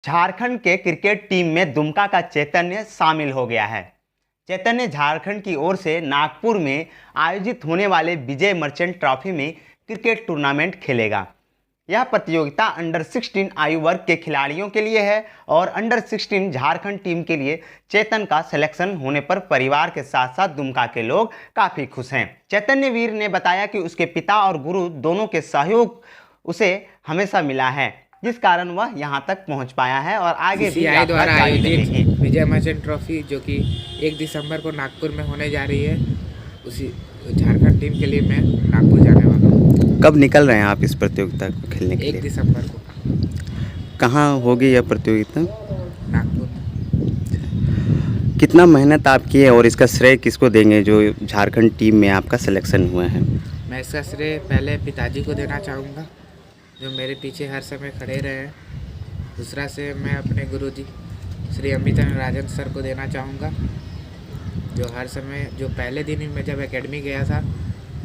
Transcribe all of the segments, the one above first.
झारखंड के cricket team में दुमका का चैतन्य शामिल हो गया है। चैतन्य झारखंड की ओर से नागपुर में आयोजित होने वाले विजय मर्चेंट ट्रॉफी में क्रिकेट टूर्नामेंट खेलेगा। यह प्रतियोगिता अंडर 16 आयु वर्ग के खिलाड़ियों के लिए है और अंडर 16 झारखंड टीम के लिए चेतन का सिलेक्शन होने पर परिवार के साथ साथ दुमका के लोग काफ़ी खुश हैं। चैतन्य वीर ने बताया कि उसके पिता और गुरु दोनों के सहयोग उसे हमेशा मिला है, जिस कारण वह यहां तक पहुंच पाया है और आगे भी बीसीसीआई यात्रा द्वारा जारी आयोजित रहेगी। विजय मर्चेंट ट्रॉफी जो कि 1 दिसंबर को नागपुर में होने जा रही है, उसी झारखंड टीम के लिए मैं नागपुर जाने वाला हूँ। कब निकल रहे हैं आप इस प्रतियोगिता को खेलने के 1 लिए? दिसंबर को कहाँ होगी यह प्रतियोगिता? नागपुर। कितना मेहनत आप किए और इसका श्रेय किसको देंगे जो झारखंड टीम में आपका सिलेक्शन हुआ है? मैं इसका श्रेय पहले पिताजी को देना चाहूँगा, जो मेरे पीछे हर समय खड़े रहे हैं। दूसरा से मैं अपने गुरुजी श्री अमित राजन सर को देना चाहूँगा, जो हर समय जो पहले दिन ही मैं जब एकेडमी गया था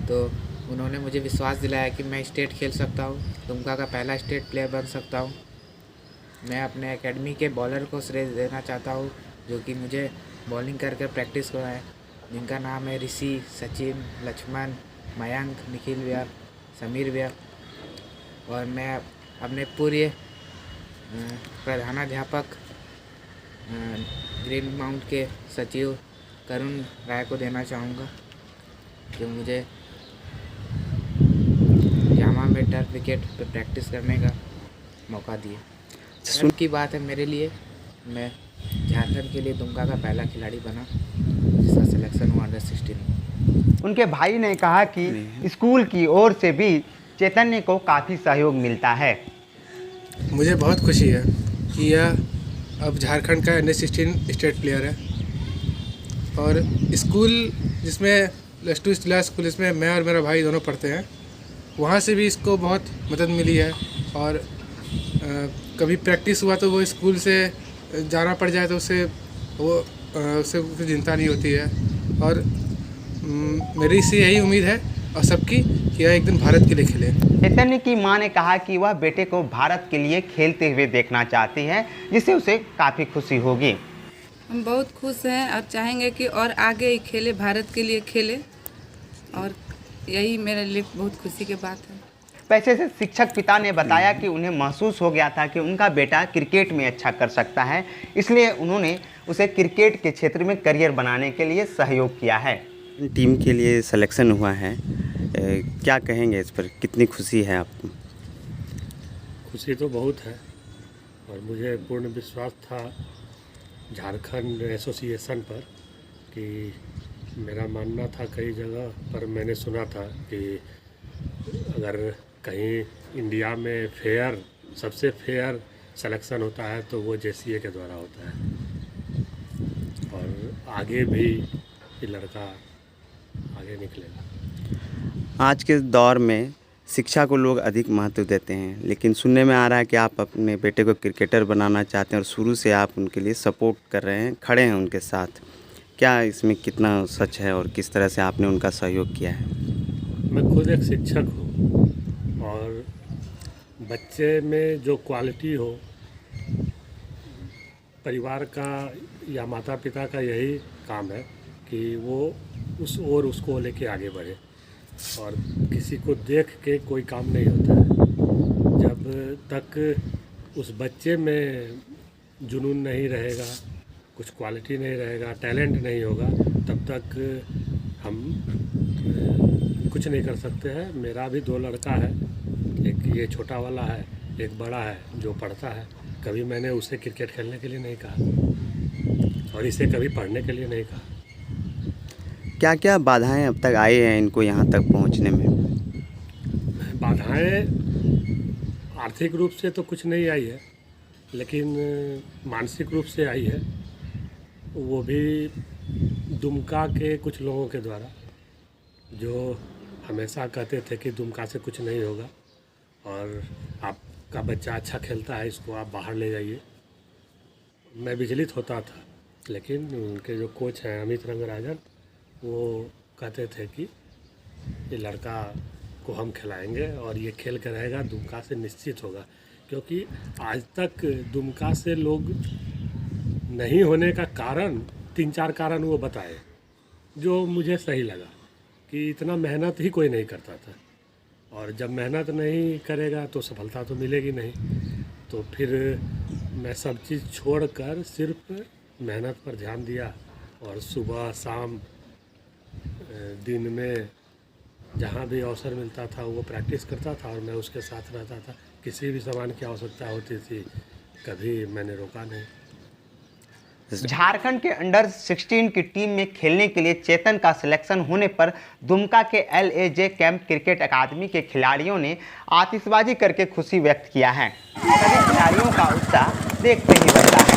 तो उन्होंने मुझे विश्वास दिलाया कि मैं स्टेट खेल सकता हूँ, दुमका का पहला स्टेट प्लेयर बन सकता हूँ। मैं अपने एकेडमी के बॉलर को श्रेय देना चाहता हूँ, जो कि मुझे बॉलिंग करके प्रैक्टिस कराए, जिनका नाम है ऋषि, सचिन, लक्ष्मण, मयंक, निखिल भैया, समीर भैया। और मैं अपने पूरे प्रधानाध्यापक ग्रीन माउंट के सचिव करुण राय को देना चाहूँगा, जो मुझे जामा में टर्फ विकेट पर प्रैक्टिस करने का मौका दिए। गर्व की बात है मेरे लिए, मैं झारखंड के लिए दुमका का पहला खिलाड़ी बना जिसका सिलेक्शन हुआ अंडर 16 में। उनके भाई ने कहा कि स्कूल की ओर से भी चैतन्य को काफ़ी सहयोग मिलता है। मुझे बहुत खुशी है कि यह अब झारखंड का अंडर 16 स्टेट प्लेयर है और स्कूल जिसमें +2 जिला स्कूल इसमें मैं और मेरा भाई दोनों पढ़ते हैं, वहाँ से भी इसको बहुत मदद मिली है। और कभी प्रैक्टिस हुआ तो वो स्कूल से जाना पड़ जाए तो उससे कुछ चिंता नहीं होती है। और मेरी इससे यही उम्मीद है और सबकी कि यह एक दिन भारत के लिए खेले। चैतन्य की मां ने कहा कि वह बेटे को भारत के लिए खेलते हुए देखना चाहती है, जिससे उसे काफ़ी खुशी होगी। हम बहुत खुश हैं और चाहेंगे कि और आगे ही खेले, भारत के लिए खेले, और यही मेरे लिए बहुत खुशी की बात है। पैसे से शिक्षक पिता ने बताया कि उन्हें महसूस हो गया था कि उनका बेटा क्रिकेट में अच्छा कर सकता है, इसलिए उन्होंने उसे क्रिकेट के क्षेत्र में करियर बनाने के लिए सहयोग किया है। टीम के लिए सिलेक्शन हुआ है, क्या कहेंगे इस पर? कितनी खुशी है आपको? खुशी तो बहुत है और मुझे पूर्ण विश्वास था झारखंड एसोसिएशन पर कि मेरा मानना था कई जगह पर मैंने सुना था कि अगर कहीं इंडिया में सबसे फेयर सिलेक्शन होता है तो वो जेसीए के द्वारा होता है और आगे भी ये लड़का आगे निकलेगा। आज के दौर में शिक्षा को लोग अधिक महत्व देते हैं, लेकिन सुनने में आ रहा है कि आप अपने बेटे को क्रिकेटर बनाना चाहते हैं और शुरू से आप उनके लिए सपोर्ट कर रहे हैं, खड़े हैं उनके साथ। क्या इसमें कितना सच है और किस तरह से आपने उनका सहयोग किया है? मैं खुद एक शिक्षक हूँ और बच्चे में जो क्वालिटी हो, परिवार का या माता पिता का यही काम है कि वो उसको लेके आगे बढ़े और किसी को देख के कोई काम नहीं होता है। जब तक उस बच्चे में जुनून नहीं रहेगा, कुछ क्वालिटी नहीं रहेगा, टैलेंट नहीं होगा, तब तक हम कुछ नहीं कर सकते हैं। मेरा भी 2 लड़का है, एक ये छोटा वाला है, एक बड़ा है जो पढ़ता है। कभी मैंने उसे क्रिकेट खेलने के लिए नहीं कहा और इसे कभी पढ़ने के लिए नहीं कहा। क्या क्या बाधाएं अब तक आई हैं इनको यहाँ तक पहुँचने में? बाधाएं आर्थिक रूप से तो कुछ नहीं आई है, लेकिन मानसिक रूप से आई है, वो भी दुमका के कुछ लोगों के द्वारा, जो हमेशा कहते थे कि दुमका से कुछ नहीं होगा और आपका बच्चा अच्छा खेलता है, इसको आप बाहर ले जाइए। मैं विचलित होता था, लेकिन उनके जो कोच हैं अमित रंगराजन, वो कहते थे कि ये लड़का को हम खिलाएंगे और ये खेल कर रहेगा, दुमका से निश्चित होगा। क्योंकि आज तक दुमका से लोग नहीं होने का कारण 3-4 कारण वो बताए, जो मुझे सही लगा कि इतना मेहनत ही कोई नहीं करता था, और जब मेहनत नहीं करेगा तो सफलता तो मिलेगी नहीं। तो फिर मैं सब चीज़ छोड़कर सिर्फ मेहनत पर ध्यान दिया, और सुबह शाम दिन में जहाँ भी अवसर मिलता था वो प्रैक्टिस करता था, और मैं उसके साथ रहता था। किसी भी सामान की आवश्यकता होती थी, कभी मैंने रोका नहीं। झारखंड के अंडर 16 की टीम में खेलने के लिए चेतन का सिलेक्शन होने पर दुमका के LAJ कैंप क्रिकेट अकादमी के खिलाड़ियों ने आतिशबाजी करके खुशी व्यक्त किया है। सभी खिलाड़ियों का उत्साह देखते ही बनता है।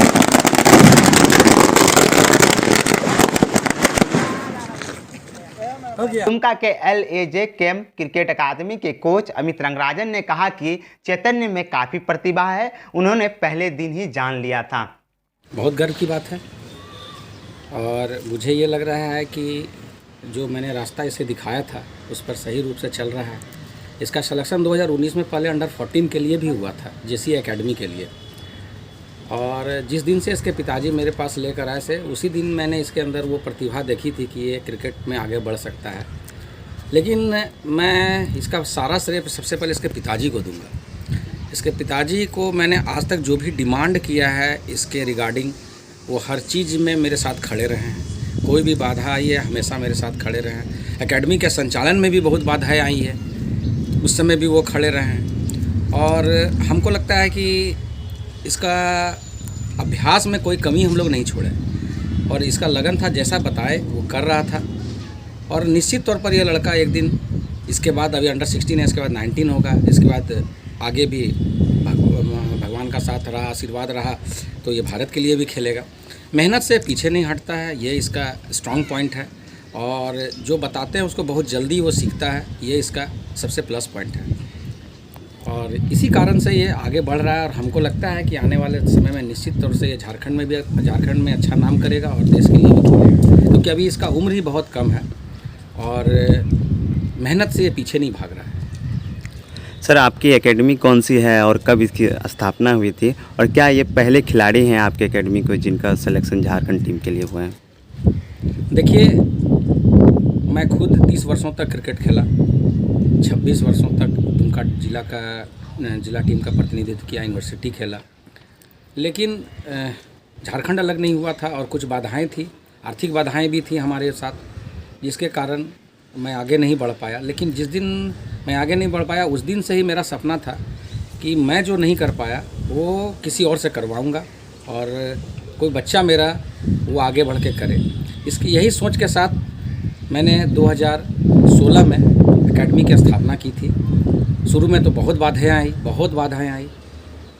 दुमका के LAJ कैंप क्रिकेट अकादमी के कोच अमित रंगराजन ने कहा कि चैतन्य में काफ़ी प्रतिभा है, उन्होंने पहले दिन ही जान लिया था। बहुत गर्व की बात है, और मुझे ये लग रहा है कि जो मैंने रास्ता इसे दिखाया था उस पर सही रूप से चल रहा है। इसका सिलेक्शन 2019 में पहले अंडर 14 के लिए भी हुआ था, JC एकेडमी के लिए, और जिस दिन से इसके पिताजी मेरे पास लेकर आए थे उसी दिन मैंने इसके अंदर वो प्रतिभा देखी थी कि ये क्रिकेट में आगे बढ़ सकता है। लेकिन मैं इसका सारा श्रेय सबसे पहले इसके पिताजी को दूंगा। इसके पिताजी को मैंने आज तक जो भी डिमांड किया है इसके रिगार्डिंग, वो हर चीज़ में मेरे साथ खड़े रहे हैं। कोई भी बाधा आई है हमेशा मेरे साथ खड़े रहे हैं। एकेडमी के संचालन में भी बहुत बाधाएं आई है, उस समय भी वो खड़े रहे हैं। और हमको लगता है कि इसका अभ्यास में कोई कमी हम लोग नहीं छोड़े, और इसका लगन था जैसा बताए वो कर रहा था। और निश्चित तौर पर यह लड़का एक दिन, इसके बाद अभी अंडर 16 है, इसके बाद 19 होगा, इसके बाद आगे भी भगवान का साथ रहा, आशीर्वाद रहा तो ये भारत के लिए भी खेलेगा। मेहनत से पीछे नहीं हटता है, ये इसका स्ट्रॉन्ग पॉइंट है, और जो बताते हैं उसको बहुत जल्दी वो सीखता है, ये इसका सबसे प्लस पॉइंट है। और इसी कारण से ये आगे बढ़ रहा है, और हमको लगता है कि आने वाले समय में निश्चित तौर से ये झारखंड में अच्छा नाम करेगा और देश के लिए भी खेलेगा, क्योंकि अभी इसका उम्र ही बहुत कम है और मेहनत से ये पीछे नहीं भाग रहा है। सर, आपकी एकेडमी कौन सी है और कब इसकी स्थापना हुई थी, और क्या ये पहले खिलाड़ी हैं आपके एकेडमी को जिनका सिलेक्शन झारखंड टीम के लिए हुआ है? देखिए, मैं खुद 30 वर्षों तक क्रिकेट खेला, 26 वर्षों तक दुमका जिला टीम का प्रतिनिधित्व किया, यूनिवर्सिटी खेला। लेकिन झारखंड अलग नहीं हुआ था और कुछ बाधाएं थी, आर्थिक बाधाएं भी थी हमारे साथ, जिसके कारण मैं आगे नहीं बढ़ पाया। लेकिन जिस दिन मैं आगे नहीं बढ़ पाया उस दिन से ही मेरा सपना था कि मैं जो नहीं कर पाया वो किसी और से करवाऊंगा, और कोई बच्चा मेरा वो आगे बढ़ के करे। इसकी यही सोच के साथ मैंने 2016 में एकेडमी की स्थापना की थी। शुरू में तो बहुत बाधाएं आई,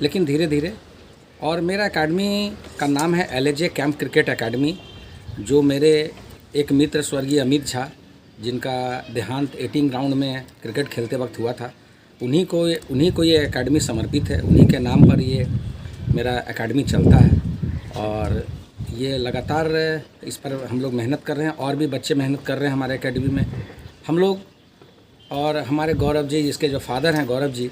लेकिन धीरे धीरे, और मेरा एकेडमी का नाम है LAJ कैंप क्रिकेट अकेडमी, जो मेरे एक मित्र स्वर्गीय अमित झा, जिनका देहांत 18 ग्राउंड में क्रिकेट खेलते वक्त हुआ था, उन्हीं को ये एकेडमी समर्पित है। उन्हीं के नाम पर ये मेरा एकेडमी चलता है, और ये लगातार इस पर हम लोग मेहनत कर रहे हैं, और भी बच्चे मेहनत कर रहे हैं हमारे एकेडमी में। हम लोग और हमारे गौरव जी, जिसके जो फादर हैं गौरव जी,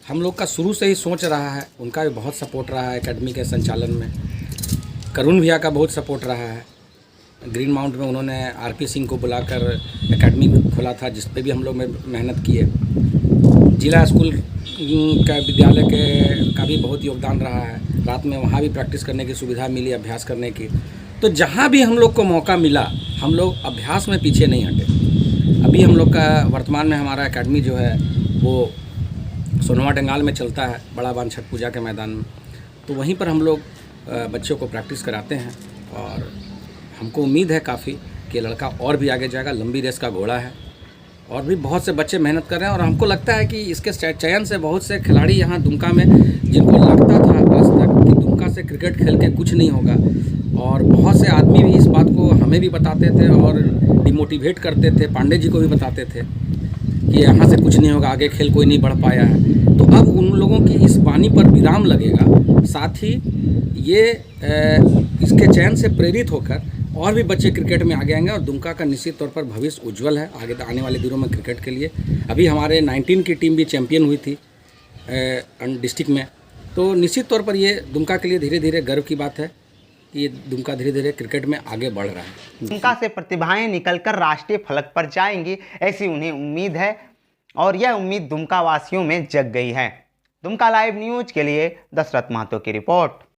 हम लोग का शुरू से ही सोच रहा है, उनका भी बहुत सपोर्ट रहा है एकेडमी के संचालन में। करुण भैया का बहुत सपोर्ट रहा है। ग्रीन माउंट में उन्होंने RP सिंह को बुलाकर एकेडमी खोला था, जिस पे भी हम लोग मेहनत किए। जिला स्कूल का विद्यालय का भी बहुत योगदान रहा है। रात में वहाँ भी प्रैक्टिस करने की सुविधा मिली, अभ्यास करने की। तो जहाँ भी हम लोग को मौका मिला, हम लोग अभ्यास में पीछे नहीं हटे। अभी हम लोग का वर्तमान में हमारा एकेडमी जो है वो सोनवा डंगाल में चलता है, बड़ा बांध छठ पूजा के मैदान में। तो वहीं पर हम लोग बच्चों को प्रैक्टिस कराते हैं, और हमको उम्मीद है काफ़ी कि लड़का और भी आगे जाएगा। लंबी रेस का घोड़ा है, और भी बहुत से बच्चे मेहनत कर रहे हैं, और हमको लगता है कि इसके चयन से बहुत से खिलाड़ी यहाँ दुमका में, जिनको लगता था आज तक कि दुमका से क्रिकेट खेल के कुछ नहीं होगा, और बहुत से आदमी भी इस बात को हमें भी बताते थे और डिमोटिवेट करते थे, पांडे जी को भी बताते थे कि यहाँ से कुछ नहीं होगा, आगे खेल कोई नहीं बढ़ पाया है। तो अब उन लोगों की इस वाणी पर विराम लगेगा। साथ ही ये इसके चयन से प्रेरित होकर और भी बच्चे क्रिकेट में आगे आएंगे, और दुमका का निश्चित तौर पर भविष्य उज्जवल है आगे आने वाले दिनों में क्रिकेट के लिए। अभी हमारे 19 की टीम भी चैंपियन हुई थी, डिस्ट्रिक्ट में। तो निश्चित तौर पर ये दुमका के लिए धीरे धीरे गर्व की बात है कि ये दुमका धीरे धीरे क्रिकेट में आगे बढ़ रहा है। दुमका से प्रतिभाएं निकलकर राष्ट्रीय फलक पर जाएंगी, ऐसी उन्हें उम्मीद है और यह उम्मीद दुमका वासियों में जग गई है। दुमका लाइव न्यूज के लिए दशरथ महतो की रिपोर्ट।